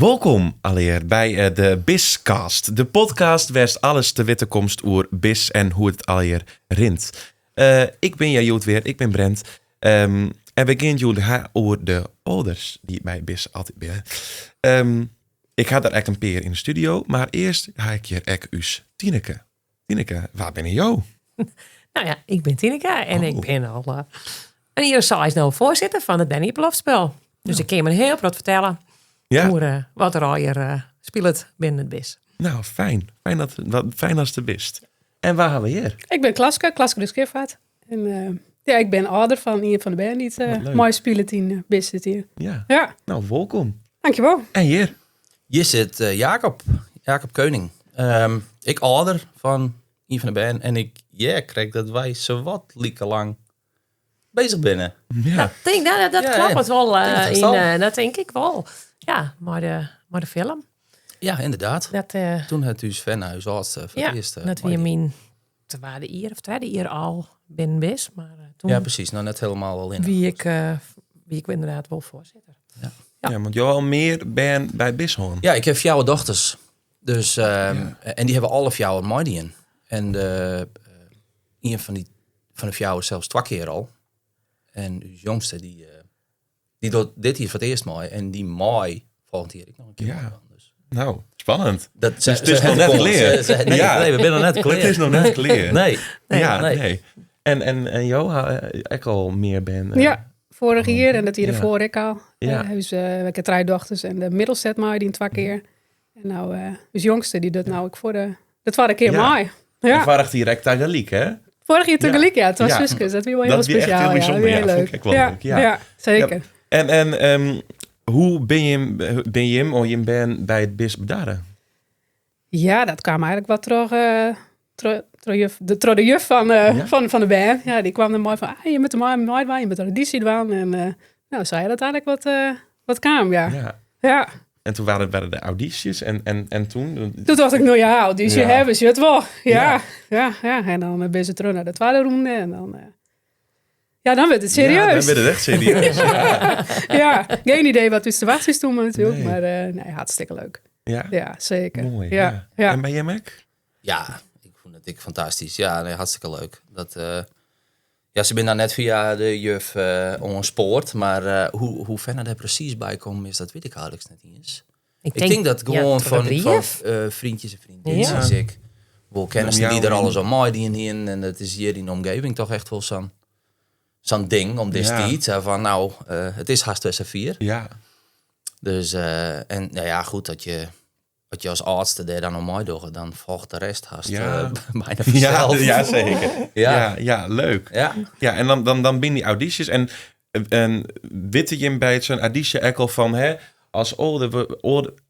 Welkom alleer bij de Biscast. De podcast waar alles te weten komt over bis en hoe het alleer rint. Ik ben Joet weer, ik ben Brent. En we gaan jullie over de ouders die bij bis altijd ben. Ik ga daar echt een peer in de studio, maar eerst ga ik hier echt us Tineke. Tineke, waar ben je? Nou ja, ik ben Tineke en ik ben al een jaar size nou voorzitter van het Danny Plofspel. Dus ik kan me heel wat vertellen over wat er al hier speelt binnen het bis. Nou, fijn. Fijn als het bist. En waar gaan we hier? Ik ben Klaske de Schifvaart. En ik ben ouder van een van de band die het mooi spelen in bis dit hier. Ja. Nou, welkom. Dankjewel. En hier? Hier zit Jacob Keuning. Ik ouder van een van de band en ik krijg dat wij zo wat lieke lang bezig binnen. Ja. Dat klopt het wel. Dat denk ik wel. Ja, maar de film. Ja, inderdaad. Toen het dus Venhuis was voor het eerst. Dat weer mijn tweede jaar al binnen bis. Maar toen ja, precies. Nou, net helemaal al in. Wie ik inderdaad wel voorzitter. Ja, want jij al meer ben bij Bishoorn. Ja, ik heb 4 dochters. Dus, en die hebben alle 4 meidien. En een van de 4 zelfs 2 keer al. En de jongste die doet dit hier voor het eerst mooi. En die mooi volgend jaar ik nog een keer. Ja. Dus. Nou, spannend. Het is nog net geleerd. Nee, we zijn nog net geleerd. Het is nog net geleerd. Nee. En Jo, ik al meer ben. Ja, vorig jaar en dat hier Ja. ervoor ik al. Ja. Dus we hebben 3 dochters en de middelste maar die 2 keer. En nou, dus jongste die doet nou ik voor de tweede keer Ja. mooi. En Ja, vraagt direct tegelijk, hè? vorig jaar tegelijk, ja. Het was Ja. zusjes, dat was wel heel Dat is echt speciaal. heel bijzonder, heel ja, leuk. vond ik wel leuk, ja. Zeker. En hoe ben je hem of je ben bij het bis bedaren? Ja, dat kwam eigenlijk wat door de juf van de band. Ja, die kwam er mooi van, je moet er mooi bij, je moet er auditie doen. En nou, zei je dat eigenlijk wat kwam, ja. En toen waren de audities en toen? Toen dacht ik, nou ja, auditie Ja. hebben ze het wel. Ja. Ja. En dan ben ze terug naar de tweede ronde en dan... dan werd het serieus. Ja, dan werd het echt serieus. Ja, geen idee wat dus te wachten is toen natuurlijk. Nee. Maar nee, hartstikke leuk. Ja, Ja, zeker. mooi. Ja. En bij Jemek? Ja, ik vond het fantastisch. Ja, nee, hartstikke leuk. Ze ben daar net via de juf ongespoord. Maar hoe ver er precies bij komen is, dat weet ik eigenlijk net eens. Ik denk dat gewoon van vriendjes en vriendinnen. Ja. Ik wil kennissen die er alles al mooi die in. En dat is hier in de omgeving toch echt wel zo'n ding om dit iets. Van nou, het is haast tussen 4. Ja. Dus, en nou ja, goed dat je als artste daar dan nog mooi doet, dan volgt de rest haast bijna vanzelf. Ja, zeker. Ja. Ja, leuk. Ja. Ja, en dan binnen die audities. En witte je bij zo'n auditie ook al van, hè, als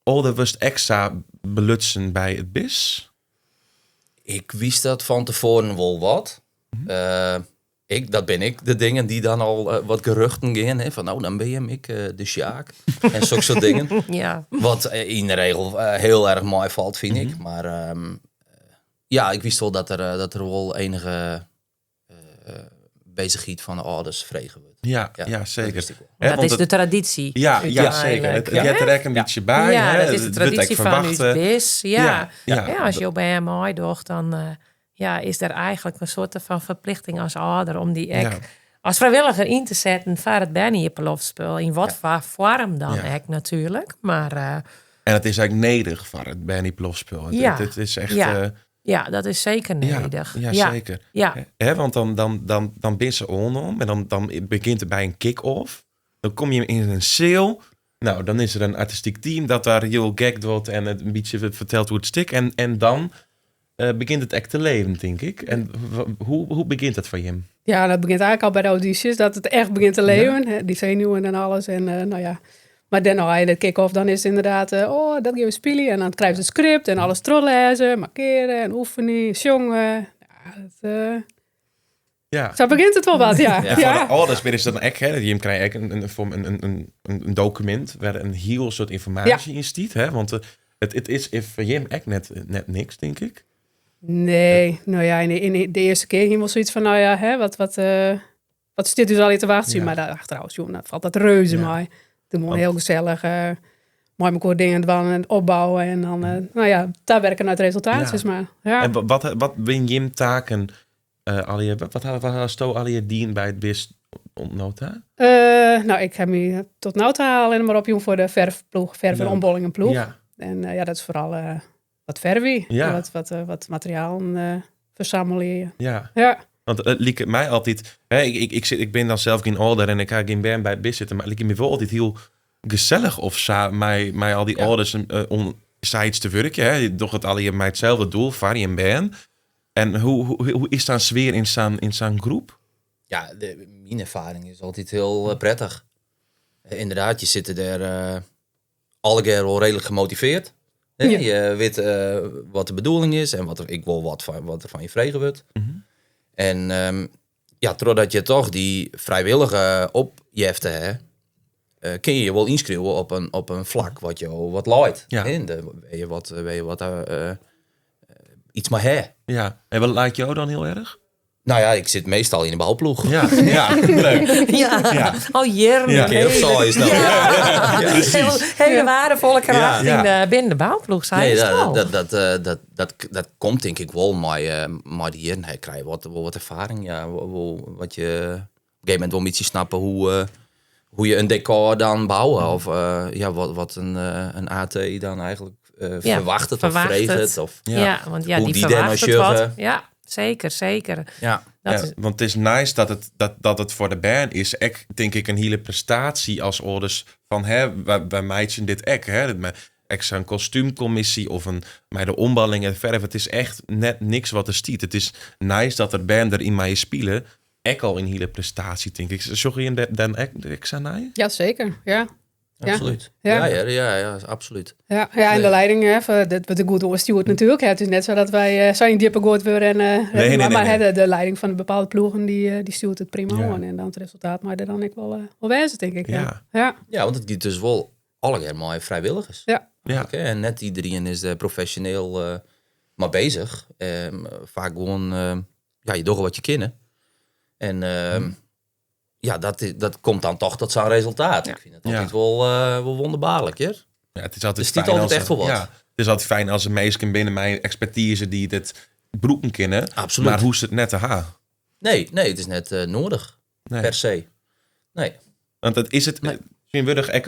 ouder wist extra belutsen bij het bis? Ik wist dat van tevoren wel wat. Dat ben ik, de dingen die dan al wat geruchten gaan. Hè, van nou, dan ben je ik, de Sjaak. En zulke soort dingen. Ja. Wat in de regel heel erg mooi valt, vind ik. Maar ik wist wel dat er wel enige bezigheid van de ouders vregen wordt. Ja, zeker. wist ik wel. Hè, Dat want is de traditie. Ja, zeker. Het gaat er echt een beetje bij. Ja, hè? dat is de traditie van het bis. Ja, als je op een mooi doet, dan is er eigenlijk een soort van verplichting als ouder om die als vrijwilliger in te zetten voor het Benny-Plofspel. In wat voor vorm dan natuurlijk. Maar, en het is eigenlijk nederig voor het Benny Plofspel. Het is echt... Ja, dat is zeker nodig. Ja, zeker. Ja. Hè, want dan ben je on en dan begint het bij een kick-off. Dan kom je in een sale. Nou, dan is er een artistiek team dat daar heel gek doet en het een beetje vertelt hoe het stikt. En dan begint het echt te leven, denk ik. En hoe begint het voor je? Ja, dat begint eigenlijk al bij de audities, dat het echt begint te leven. Hè, die zenuwen en alles. En maar dan als je de kick-off, dan is het inderdaad, dat geven we spelen. En dan krijg je het script en alles teruglezen, markeren en oefenen, jongen. Zo begint het wel wat, ja. En voor de ouders is het dan echt, hè, je krijgt een document waar een heel soort informatie in staat, hè, want het is voor je echt net niks, denk ik. Nee, nou ja, in de eerste keer ging wel zoiets van, nou ja, hè, wat zit dus al in te wachten. Maar daar achteraf, joh, dat valt dat reuze mee. Toen was heel gezellig. mooi elkaar dingen dan en opbouwen. En dan, daar werken uit resultaten. Ja. Maar, ja. En wat ben je taken? Wat had al je dien bij het BIS ontnota? Ik heb me tot nu toe alleen maar opjoen voor de verfploeg. Verf- en ombollingenploeg. Ja. En dat is vooral wat verwie. Ja. Wat materiaal verzamelen. Ja. Ja. Want het liep mij altijd... Hè, ik ben dan zelf geen ouder en ik ga geen band bij het BIS zitten. Maar het liep me wel altijd heel gezellig of zo. Mij al die ouders om iets te werken. Hè. Doch het al je mij hetzelfde doel, Varrie en band. En hoe is dan sfeer in zo'n groep? Ja, mijn ervaring is altijd heel prettig. Inderdaad, je zit er alle keer wel redelijk gemotiveerd. Hè? Ja. Je weet wat de bedoeling is en ik wil wat er van je vregen wordt. Mm-hmm. En totdat je toch die vrijwillige opjefte kun je wel inschrijven op een vlak wat je wat leidt. Ja. En wil je wat iets maar hè. Ja. En wat lijkt jou dan heel erg? Nou ja, ik zit meestal in de bouwploeg. Ja, leuk. Ja, al jaren. Ja. Keer of zo is dat. Hele waardevolle kracht Ja. binnen de bouwploeg, zei Nee, je dat komt denk ik wel maar die hier krijgen wat ervaring. Ja, wat je op een gegeven moment wel een beetje snappen hoe je een decor dan bouwen. Of wat een AT dan eigenlijk verwacht het of vreegt het. Of Ja, want hoe die die verwacht het dan wat. Ja, zeker. ja. Want het is nice dat het voor de band is. Ek denk ik een hele prestatie als orders van wij meidjen dit ek. Ik zo'n kostuumcommissie of bij de omballing en verf. Het is echt net niks wat er stiet. Het is nice dat er band er in mij spelen. Ek al een hele prestatie, denk ik. Zorg je dan ek zijn naar je? Ja, zeker. Ja. Absoluut. Ja. Ja, absoluut. Ja, en de leiding, wat de goed overstuurt natuurlijk. Het is net zo dat wij zijn dieper goed worden. Maar de leiding van de bepaalde ploegen, die stuurt het prima aan. En dan het resultaat maar er dan ik wel wijzen, denk ik. Ja. Ja, want het gaat dus wel alle keer mooi vrijwilligers. Ja. Okay, en net iedereen is professioneel maar bezig. Vaak gewoon, je doet wat je kennen. En dat komt dan toch tot zo'n resultaat. Ik vind het altijd wel wonderbaarlijk, hè? Ja, het is altijd dus die fijn altijd echt wel wat. Ja, het is altijd fijn als een meisje binnen mijn expertise die dit broeken kennen. Absoluut. Maar hoe is het net te haar? Nee, het is net nodig. Nee. Per se. Nee. Want het is het zinwürdig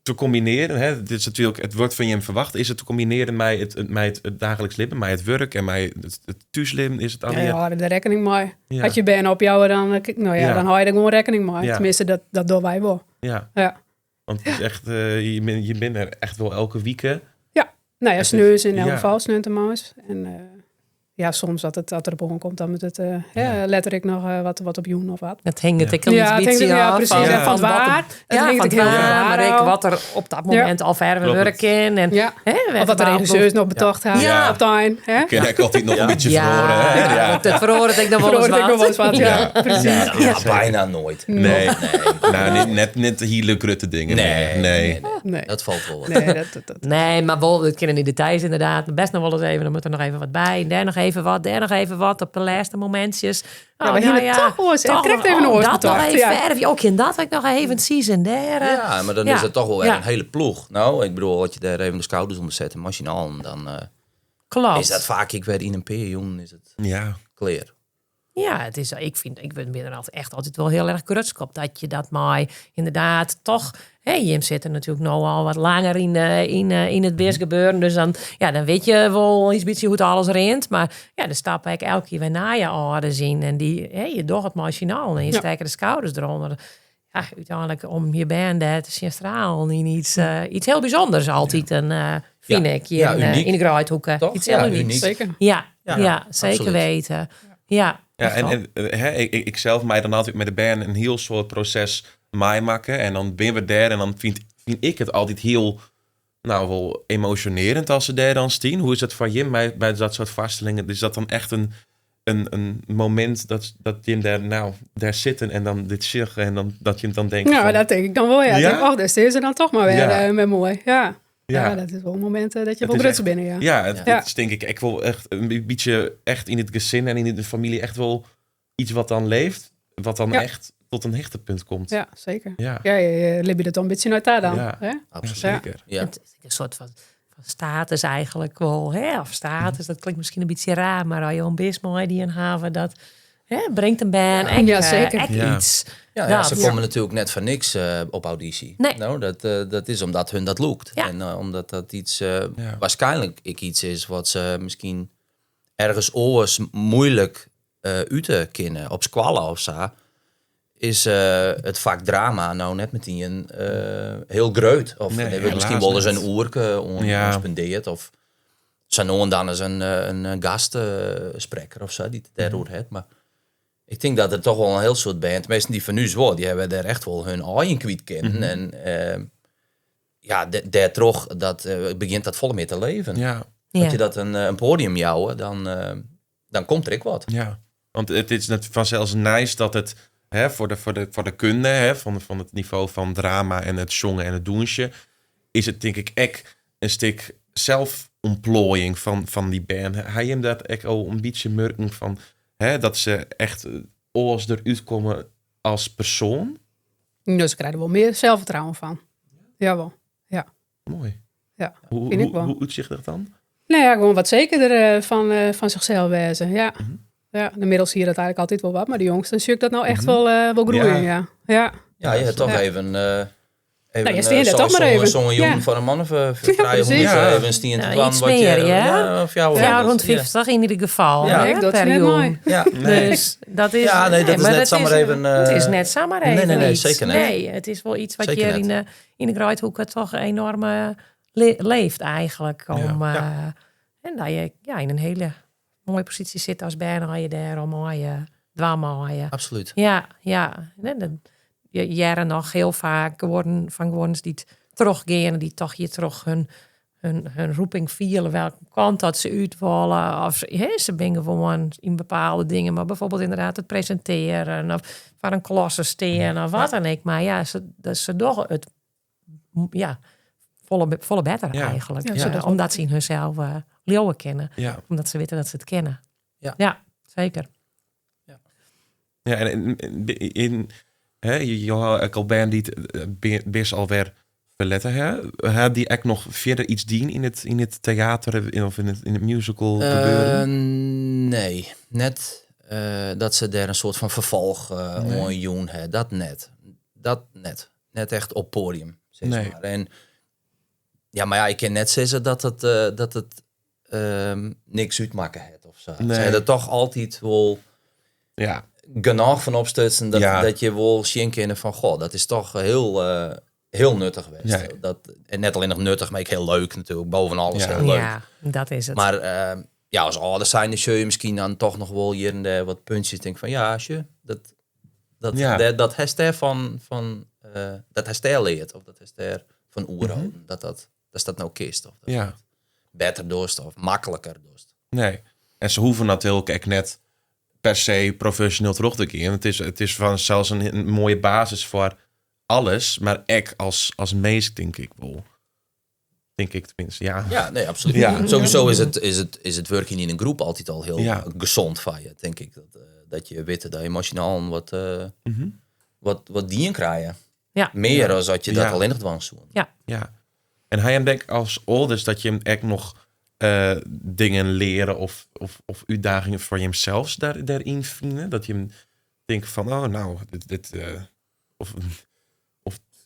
te combineren. Hè? Dit is natuurlijk, het wordt van je verwacht. Is het te combineren met het dagelijks leven, met het werk en met het thuisleven? Is het al Ja, de rekening mee. Ja. Als je bent op jou, dan hou je er gewoon rekening mee. Ja. Tenminste, dat doen wij wel. Ja. Ja. Want het is echt, je bent er echt wel elke week. Ja, nou ja, sneus in elk Ja. geval, sneuntemaus. En soms dat er op een komt, dan moet het letterlijk nog wat op joen of wat. Het hing het ik Ja, het beetje hangt er- af precies. van, Ja, van het waar. Het Ja, hangt van ook het heel veel waar, maar waar ik af. wat er op dat moment al verder Klopt. werken. En, Ja. hè, Of wat de regisseurs nog betocht hebben Ja. op het eind. Hè? Ik heb altijd nog een beetje Ja, verloren. Hè? Ja. dat verhoorde ik nog wel eens Verhoorde ik nog wel eens wat. wat, ja. Precies. Ja, bijna nooit. Nee. Nou, net de hele krutte dingen. Nee. Nee. Dat valt wel wat. Nee, dat. Nee, maar wel, het kennen die details inderdaad. Best nog wel eens even, dan moet er nog even wat bij. Daar nog even wat op de laatste momentjes. Ja, maar hier toch wel eens. Het trekt even een oors dat nog betocht, even ja. verf. Ook in dat ik nog even season daar. Ja, maar dan Ja. is het toch wel weer Ja. een hele ploeg. Nou, ik bedoel, als je daar even de schouders onder zet en machinaal, dan Klopt. is dat vaak, ik weet in een periode, is het Ja. clear. Ja, het is, ik ben er echt altijd wel heel erg krutsk op dat je dat maar inderdaad toch. Jim zit er natuurlijk nog al wat langer in het BIS gebeuren. Dus dan weet je wel iets beetje hoe het alles rent. Maar ja, dan stap ik elke keer weer na je oren zien. En je doet het machinaal en je steekt de schouders eronder. Ja, uiteindelijk om je band te zien stralen in iets heel bijzonders altijd. Vind ik hier Ja, in uniek. de Graaithoeken. Toch? Iets heel Ja, unieks. uniek. Zeker. Ja, Ja, zeker absoluut. weten. Ja, Ja, echt wel. ik zelf mij dan altijd met de band een heel soort proces maken. En dan ben we daar en dan vind ik het altijd heel, wel emotionerend als ze daar dan staan. Hoe is het voor Jim bij dat soort vaststellingen? Is dat dan echt een moment dat Jim daar zitten en dan dit zeggen en dan dat je hem dan denkt Ja, van, dat denk ik dan wel. Ja, Ja? ik denk, dus is er dan toch maar weer Ja. met mooi. Ja. Ja. Ja, dat is wel een moment dat je Het wel is bruts echt- binnen, ja. Ja, Ja. het is denk ik wil echt een beetje echt in het gezin en in de familie echt wel iets wat dan leeft. Wat dan Ja. echt tot een hechtepunt komt. Ja, zeker. Ja, Ja, je liep je dat dan een beetje uit daar dan. Ja. Hè? Absoluut. zeker. Ja. Het is een soort van status eigenlijk wel. Hè? Of status, dat klinkt misschien een beetje raar. Maar als je een bismooi die een haven, dat brengt een band Ja, zeker. Ja. iets. Ja, ze Dat. komen natuurlijk net voor niks op auditie. Nee. Nou, dat is omdat hun dat lukt. Ja. En omdat dat iets, waarschijnlijk iets is wat ze misschien ergens oors moeilijk uit te kennen. Op squallen of zo. Is het vak drama nou net meteen heel groot. Of Nee, hebben we misschien helaas wel eens niet. een oerke ongespendeerd. Of zo nou en dan eens een gastspreker of zo die het daarover heeft. Maar ik denk dat er toch wel een heel soort band, meesten die van nu zo, die hebben daar echt wel hun eigen kwijt kennen. En daar toch begint dat volle meer te leven. Ja, Dat je dat een podium jouwen, dan komt er ook wat. ja. Want het is net vanzelfs nice dat het voor de kunde van het niveau van drama en het zongen en het doensje, is het denk ik echt een stuk zelfontplooiing van die band. Hij hem dat echt al een beetje merken van dat ze echt oors eruit komen als persoon. Dus ze krijgen er wel meer zelfvertrouwen van. Jawel. Ja. Mooi. Ja, Hoe vind ik wel. uitzicht dat dan? Nou ja, gewoon wat zekerder van zichzelf wezen. Ja. Ja, inmiddels zie je dat eigenlijk altijd wel wat. Maar de jongsten zie ik dat nou echt wel groeien. Ja. Ja. Ja, je hebt toch even... Nou, je steent er toch maar even. Zo'n jongen Ja. van een man of precies. even stien te plan iets wat je... meer, ja. Ja, of jou Ja, rond 50 in ieder geval. Ja. hè, Kijk, dat is per net jong. mooi. Ja. Dus dat is... Ja, nee, dat is maar net zomaar even... Het is net zomaar even Nee, iets. zeker niet. Nee, het is wel iets wat Zeker je in de Gruithoeken toch enorm leeft eigenlijk. Om, en dat je in een hele mooie positie zit als band, je daar om je dwammen. Absoluut. Ja. Je jaren nog heel vaak geworden die het teruggaan, die toch je terug hun roeping vielen, welke kant dat ze uit willen. Of ze ben gewoon in bepaalde dingen, maar bijvoorbeeld inderdaad het presenteren of van een klasse staan of wat dan ook. Maar ze toch het volle beter eigenlijk. Ja. Omdat ze in hunzelf leeuwen kennen. Ja. Omdat ze weten dat ze het kennen. Ja. Zeker. Ja, en je had al band die het best alweer verletten, hè? Die echt nog verder iets dien in het theater of in het musical gebeuren? Nee, net dat ze daar een soort van vervolg aan doen. Dat net. Net echt op podium. Zeg Nee. maar. En ik kan net zeggen dat het niks uitmaken heeft of zo. Nee. Ze hebben er toch altijd wel Ja. genoeg van opstutsen dat je wel zien kunnen van, goh, dat is toch heel nuttig geweest. Ja. En net alleen nog nuttig, maar ook heel leuk natuurlijk. Boven alles heel leuk. Ja, dat is het. Maar als ouders zijn, dan zul je misschien dan toch nog wel hier en daar wat puntjes denken van, ja, als je dat hester van dat hester leert, of dat hester van oerhouden, dat dat nou kist, of dat Ja. beter dorst, of makkelijker dorst. Nee. En ze hoeven natuurlijk echt net per se professioneel terug te keren. Het is van zelfs een mooie basis voor alles, maar ik als meest denk ik wel. Denk ik tenminste, ja. Ja, nee, absoluut. Ja. Sowieso is het werken in een groep altijd al heel gezond van je, denk ik. Dat je weet dat emotionaal wat dien krijgen. Ja. Meer dan dat je dat Ja. alleen nog dwang zoen. Ja. En hij hem denk als ouders dat je hem echt nog dingen leren of uitdagingen voor jezelf daarin vinden. Dat je hem denkt van, oh nou, dit of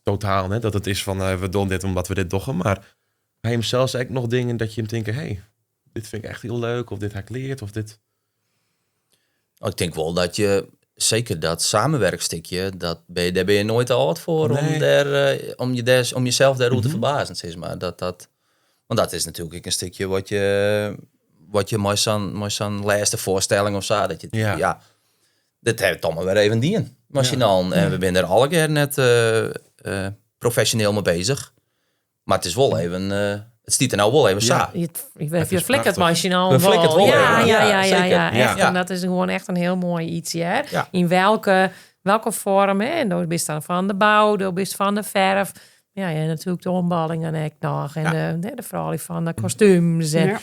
totaal, hè, dat het is van, we doen dit omdat we dit doen. Maar hij hem zelfs echt nog dingen dat je hem denkt, hey, dit vind ik echt heel leuk. Of dit heb ik geleerd, of dit. Ik denk wel dat je, zeker dat samenwerkstukje, daar ben je nooit te oud voor. Nee. Om jezelf daarover te verbazen, zeg maar. Want dat is natuurlijk een stukje wat je mooi zo'n laatste voorstelling of zo. Dat je dit heeft allemaal weer even dien. Machinaal. En we zijn er alle keer net professioneel mee bezig. Maar het is wel even... het stiet er nou wel even saai. Je flikkert machinaal We flikkert wel even. Ja. Echt. Ja. En dat is gewoon echt een heel mooi iets. Hè? Ja. In welke vorm. Hè? En dan is dan van de bouw, dan is van de verf. Ja, natuurlijk de omballingen en nog. En de vrouw van de kostuums. En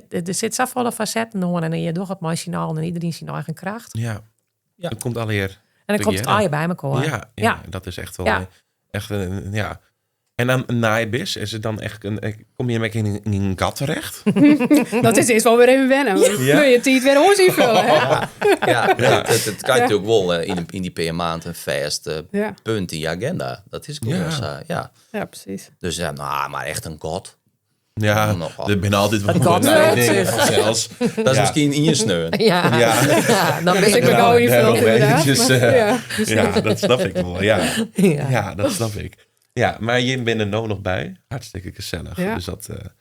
er zit zoveel facetten door. En je doet het machinaal en iedereen zijn eigen kracht. Ja. Het komt alweer En dan komt het al je bij elkaar. Ja, dat is echt wel ja. En dan naaibis, is het dan echt kom je met in een gat terecht? Dat is eerst wel weer even wennen. Kun je het weer hoor zien vullen. Het kan natuurlijk wel in die per maand een vast punt in je agenda. Dat is gewoon Ja, precies. Dus maar echt een god. Ja, er ben altijd wel dingen zelfs. Dat is misschien in je sneur. Ja, dan ben ik me gauw ingevuld inderdaad. Ja, dat snap ik wel. Ja, dat snap ik. Ja, maar je bent er nou nog bij. Hartstikke gezellig. Ja. Dus we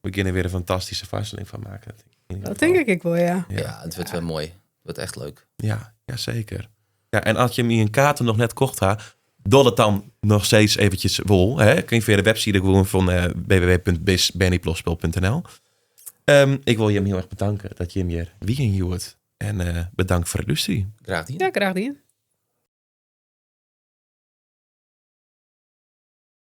beginnen weer een fantastische vaststelling van maken. Dat denk ik wel, ja. Ja, het wordt wel mooi. Het wordt echt leuk. Ja, zeker. Ja, en als je hem in een kaarten nog net kocht had, doe het dan nog steeds eventjes wel. Hè? Kun je via de website gewoon van www.bisbennyplospel.nl. Ik wil je hem heel erg bedanken dat je hem hier wie in hield. En bedankt voor het luisteren. Graag gedaan. Ja, graag gedaan.